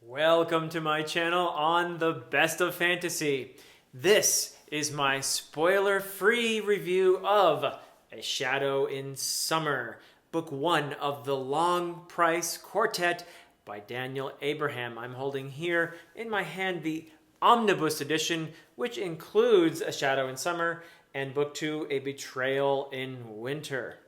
Welcome to my channel on the best of fantasy. This is my spoiler-free review of A Shadow in Summer, book 1 of the Long Price Quartet by Daniel Abraham. I'm holding here in my hand the omnibus edition, which includes A Shadow in Summer and book 2, A Betrayal in Winter.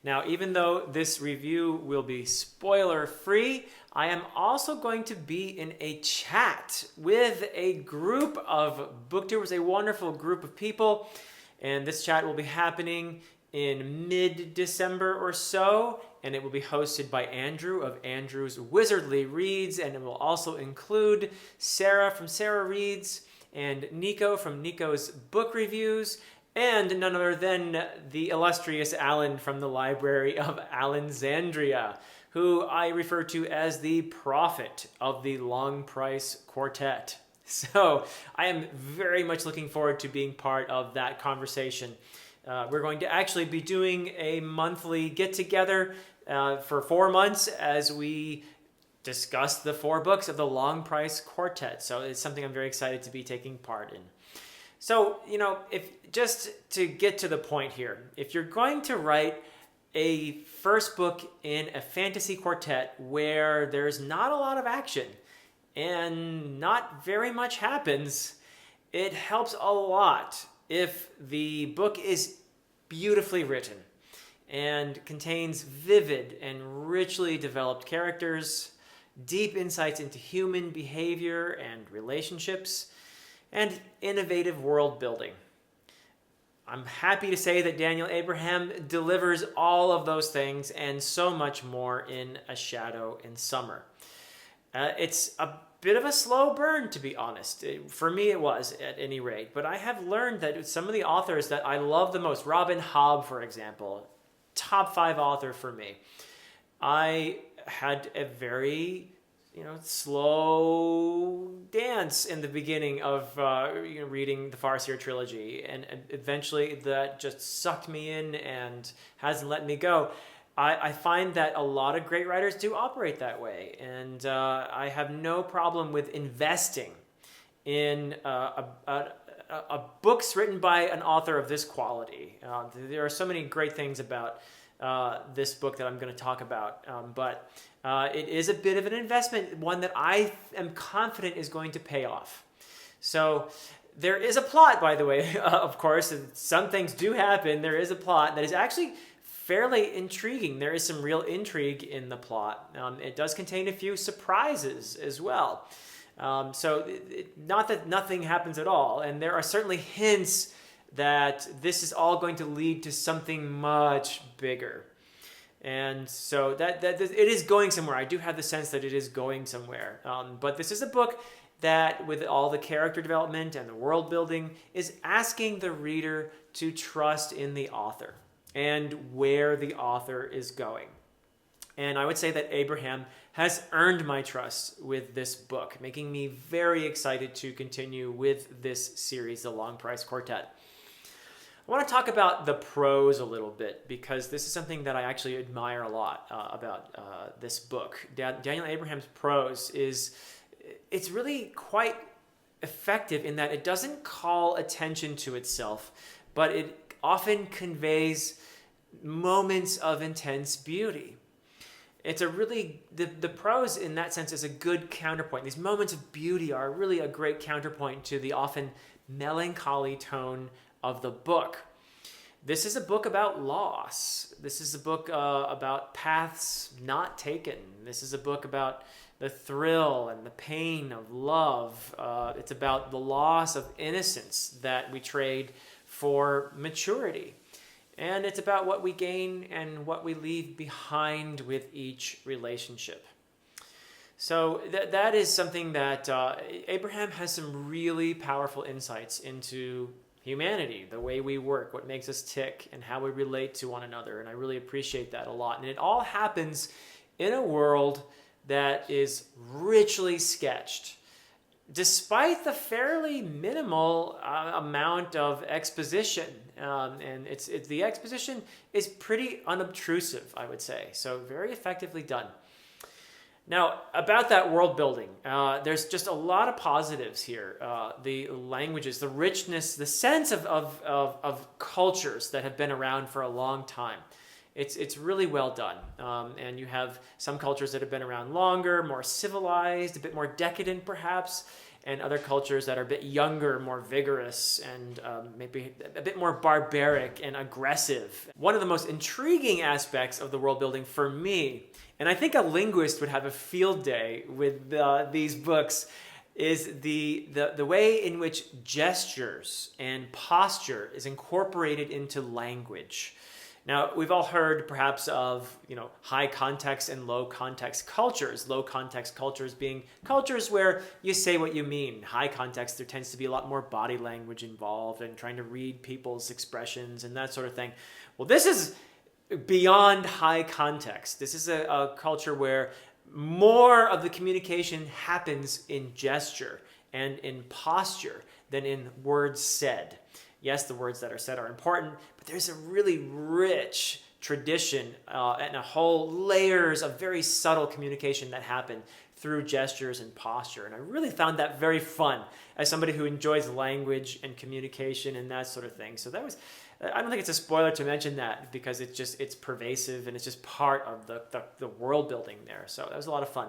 Now, even though this review will be spoiler-free, I am also going to be in a chat with a group of booktubers, a wonderful group of people, and this chat will be happening in mid-December or so, and it will be hosted by Andrew of Andrew's Wizardly Reads, and it will also include Sarah from Sarah Reads and Nico from Nico's Book Reviews, and none other than the illustrious Alan from the Library of Alexandria, who I refer to as the prophet of the Long Price Quartet. So I am very much looking forward to being part of that conversation. We're going to actually be doing a monthly get-together for 4 months as we discuss the 4 books of the Long Price Quartet. So it's something I'm very excited to be taking part in. So, if just to get to the point here, if you're going to write a first book in a fantasy quartet where there's not a lot of action and not very much happens, it helps a lot if the book is beautifully written and contains vivid and richly developed characters, deep insights into human behavior and relationships, and innovative world building. I'm happy to say that Daniel Abraham delivers all of those things and so much more in A Shadow in Summer. It's a bit of a slow burn, to be honest. For me, it was, at any rate. But I have learned that some of the authors that I love the most, Robin Hobb, for example, top 5 author for me, I had a very slow dance in the beginning of reading the Farseer trilogy, and eventually that just sucked me in and hasn't let me go. I find that a lot of great writers do operate that way, and I have no problem with investing in books written by an author of this quality. There are so many great things about this book that I'm going to talk about, but it is a bit of an investment, one that I am confident is going to pay off. So there is a plot, by the way, of course. Some things do happen. There is a plot that is actually fairly intriguing. There is some real intrigue in the plot. It does contain a few surprises as well. Not that nothing happens at all, and there are certainly hints that this is all going to lead to something much bigger. And so that it is going somewhere. I do have the sense that it is going somewhere. But this is a book that, with all the character development and the world building, is asking the reader to trust in the author and where the author is going. And I would say that Abraham has earned my trust with this book, making me very excited to continue with this series, The Long Price Quartet. I want to talk about the prose a little bit, because this is something that I actually admire a lot about this book. Daniel Abraham's prose it's really quite effective in that it doesn't call attention to itself, but it often conveys moments of intense beauty. It's the prose in that sense is a good counterpoint. These moments of beauty are really a great counterpoint to the often melancholy tone of the book. This is a book about loss. This is a book about paths not taken. This is a book about the thrill and the pain of love. It's about the loss of innocence that we trade for maturity. And it's about what we gain and what we leave behind with each relationship. So that is something that Abraham has some really powerful insights into humanity, the way we work, what makes us tick, and how we relate to one another. And I really appreciate that a lot. And it all happens in a world that is richly sketched, despite the fairly minimal amount of exposition. And the exposition is pretty unobtrusive, I would say. So very effectively done. Now, about that world building, there's just a lot of positives here. The languages, the richness, the sense of cultures that have been around for a long time. It's really well done. And you have some cultures that have been around longer, more civilized, a bit more decadent perhaps, and other cultures that are a bit younger, more vigorous, and maybe a bit more barbaric and aggressive. One of the most intriguing aspects of the world building for me, and I think a linguist would have a field day with these books, is the way in which gestures and posture is incorporated into language. Now, we've all heard perhaps of, high context and low context cultures. Low context cultures being cultures where you say what you mean. High context, there tends to be a lot more body language involved and trying to read people's expressions and that sort of thing. Well, this is beyond high context. This is a culture where more of the communication happens in gesture and in posture than in words said. Yes, the words that are said are important, but there's a really rich tradition and a whole layers of very subtle communication that happen through gestures and posture. And I really found that very fun as somebody who enjoys language and communication and that sort of thing. So that was, I don't think it's a spoiler to mention that because it's pervasive and it's just part of the world building there. So that was a lot of fun.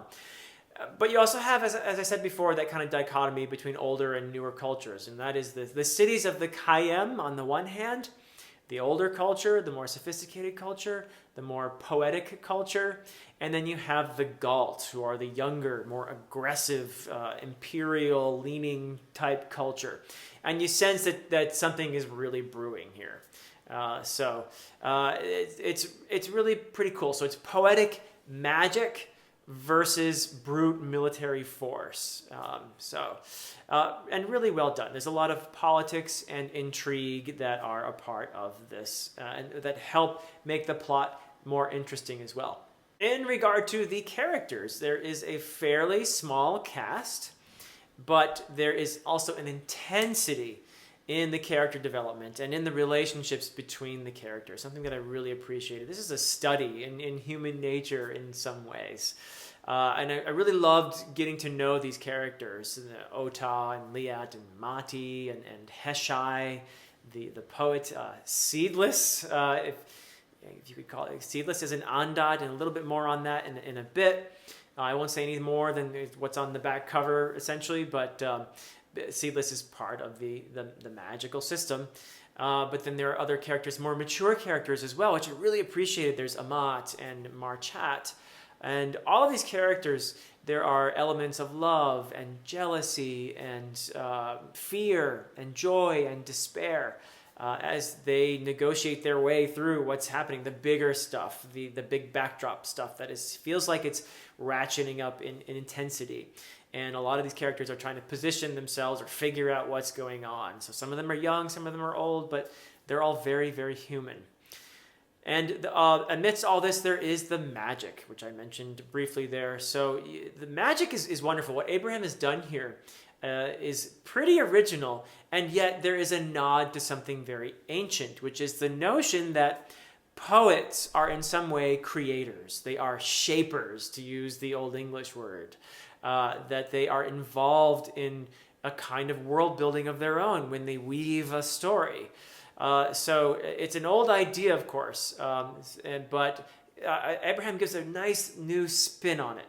But you also have, as I said before, that kind of dichotomy between older and newer cultures. And that is the cities of the Kayem on the one hand, the older culture, the more sophisticated culture, the more poetic culture. And then you have the Galt, who are the younger, more aggressive, imperial-leaning type culture. And you sense that something is really brewing here. So it's really pretty cool. So it's poetic magic versus brute military force. And really well done. There's a lot of politics and intrigue that are a part of this and that help make the plot more interesting as well. In regard to the characters, there is a fairly small cast, but there is also an intensity in the character development and in the relationships between the characters, something that I really appreciated. This is a study in human nature in some ways. And I really loved getting to know these characters, Ota and Liat and Mati and Heshai, the poet, Seedless, if you could call it. Seedless is an Andad, and a little bit more on that in a bit. I won't say any more than what's on the back cover, essentially, but Seedless is part of the magical system. But then there are other characters, more mature characters as well, which I really appreciated. There's Amat and Marchat. And all of these characters, there are elements of love and jealousy and fear and joy and despair as they negotiate their way through what's happening, the bigger stuff, the big backdrop stuff that feels like it's ratcheting up in intensity. And a lot of these characters are trying to position themselves or figure out what's going on. So some of them are young, some of them are old, but they're all very, very human. And amidst all this, there is the magic, which I mentioned briefly there. So the magic is wonderful. What Abraham has done here is pretty original, and yet there is a nod to something very ancient, which is the notion that poets are in some way creators. They are shapers, to use the Old English word, that they are involved in a kind of world building of their own when they weave a story. So it's an old idea, of course, but Abraham gives a nice new spin on it.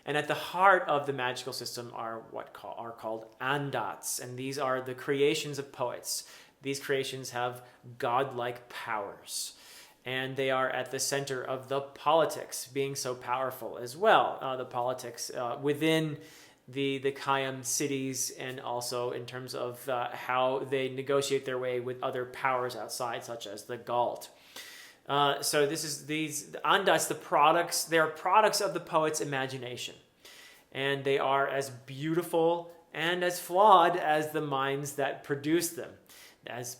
And at the heart of the magical system are what are called andats, and these are the creations of poets. These creations have godlike powers, and they are at the center of the politics, being so powerful as well. The politics within the Kayem cities, and also in terms of how they negotiate their way with other powers outside, such as the Galt. So these andats, the products, they are products of the poet's imagination, and they are as beautiful and as flawed as the minds that produce them, as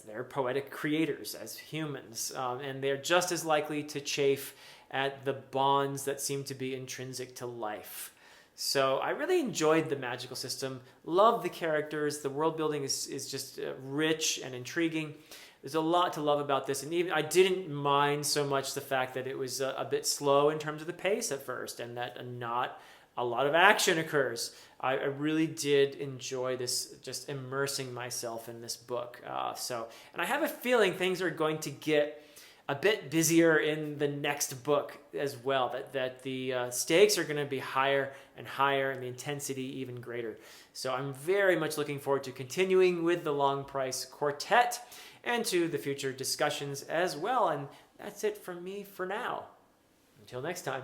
they're poetic creators, as humans, and they're just as likely to chafe at the bonds that seem to be intrinsic to life. So I really enjoyed the magical system, loved the characters, the world building is just rich and intriguing. There's a lot to love about this, and even I didn't mind so much the fact that it was a bit slow in terms of the pace at first, and that not a lot of action occurs. I really did enjoy this, just immersing myself in this book. And I have a feeling things are going to get a bit busier in the next book as well, that the stakes are going to be higher and higher and the intensity even greater. So I'm very much looking forward to continuing with the Long Price Quartet and to the future discussions as well. And that's it from me for now. Until next time.